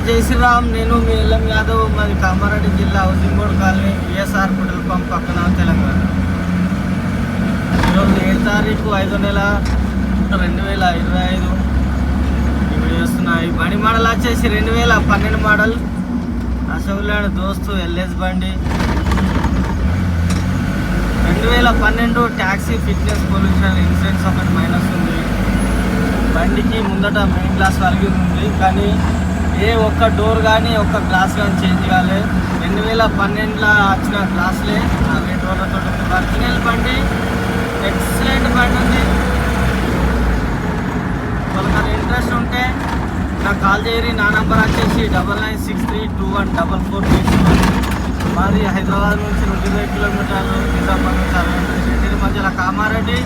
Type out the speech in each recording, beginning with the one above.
జై శ్రీరామ్. నేను మీ ఎల్ఎం యాదవ్. మాది కామారెడ్డి జిల్లా housing board colony, VSR petrol pump పక్కన, తెలంగాణ. ఈరోజు 7 తారీఖు 5వ నెల 2025 ఇప్పుడు చేస్తున్నాయి. బండి మోడల్ వచ్చేసి 2012 మోడల్ అశోక్ దోస్తు ఎల్ఎస్ బండి. 2012 ట్యాక్సీ, ఫిట్నెస్, పొల్యూషన్, ఇన్సూరెన్స్ ఒకటి మైనస్ ఉంది. బండికి ముందట మెయిన్ గ్లాస్ కలిగి ఉంది, కానీ ఏ ఒక్క డోర్ కానీ ఒక్క గ్లాస్ కానీ చేంజ్ కాలేదు. 2012లో వచ్చిన గ్లాస్లే అవే డోర్లతో ఉంది. ఒరిజినల్ బండి, ఎక్సలెంట్ బండి ఉంది. వాళ్ళకి ఇంట్రెస్ట్ ఉంటే నాకు కాల్ చేయరి. నా నంబర్ వచ్చేసి 9963214431. మాది హైదరాబాద్ నుంచి 25 కిలోమీటర్లు, నిజామాబాద్ నుంచి 60 మధ్యలో, కామారెడ్డి.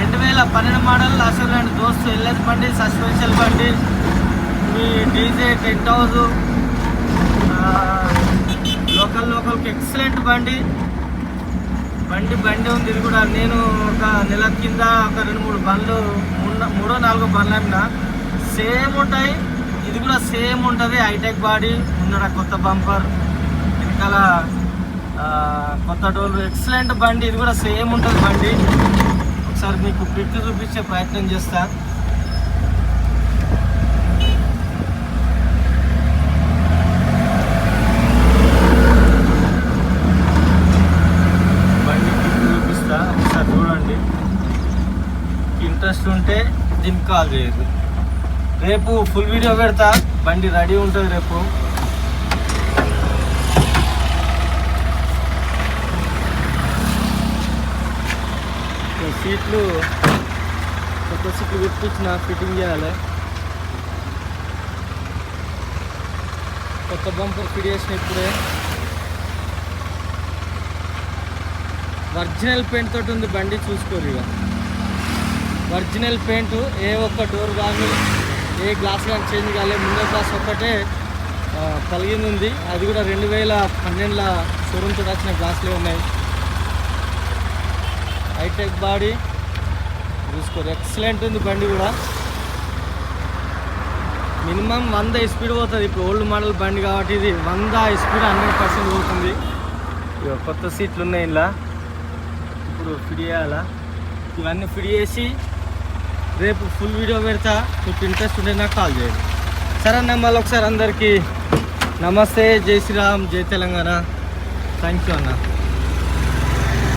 2012 మోడల్ అశోక్ దోస్తు ఎల్ఎస్ బండి, సస్పెన్షన్ బండి, మీ డీజే, టెంట్ హౌస్, లోకల్కి ఎక్సలెంట్ బండి ఉంది. ఇది కూడా నేను ఒక నెల కింద ఒక 2-3 బండ్లు, 3-4 బండ్లు అమ్మినా. సేమ్ ఉంటాయి, ఇది కూడా సేమ్ ఉంటుంది. హైటెక్ బాడీ, ముందర కొత్త బంపర్, వెనకాల కొత్త డోర్లు, ఎక్సలెంట్ బండి. ఇది కూడా సేమ్ ఉంటుంది బండి. ఒకసారి మీకు పిక్ చూపించే ప్రయత్నం చేస్తా. బండి పిక్ చూపిస్తా, ఒకసారి చూడండి. ఇంట్రెస్ట్ ఉంటే దీనికి కాల్ చేయదు. రేపు ఫుల్ వీడియో పెడతా. బండి రెడీ ఉంటుంది రేపు. సీట్లు, కొత్త సీట్లు పెట్టించిన, ఫిట్టింగ్ చేయాలి. కొత్త బంపర్ ఫిట్ చేసిన ఇప్పుడే. ఒరిజినల్ పెయింట్ తోటి ఉంది బండి, చూసుకోరు. ఇక ఒరిజినల్ పెయింట్, ఏ ఒక్క డోర్ కానీ ఏ గ్లాస్ కానీ చేంజ్ కాలేదు. ముందర గ్లాస్ ఒక్కటే పలిగింది ఉంది. అది కూడా 2012లో షోరూమ్తో వచ్చిన గ్లాసులే ఉన్నాయి. హైటెక్ బాడీ చూసుకోరు, ఎక్సలెంట్ ఉంది బండి కూడా. మినిమం 100 స్పీడ్ పోతుంది. ఇప్పుడు ఓల్డ్ మోడల్ బండి కాబట్టి ఇది 100 స్పీడ్ 100% పోతుంది. కొత్త సీట్లు ఉన్నాయి ఇలా. ఇప్పుడు ఫిట్ చేయాలా. ఇవన్నీ ఫిట్ చేసి రేపు ఫుల్ వీడియో పెడతా. మీకు ఇంట్రెస్ట్ ఉంటే నాకు కాల్ చేయండి. సరే అన్న, మళ్ళీ ఒకసారి అందరికీ నమస్తే, జై శ్రీరామ్, జై తెలంగాణ. థ్యాంక్ యూ అన్న.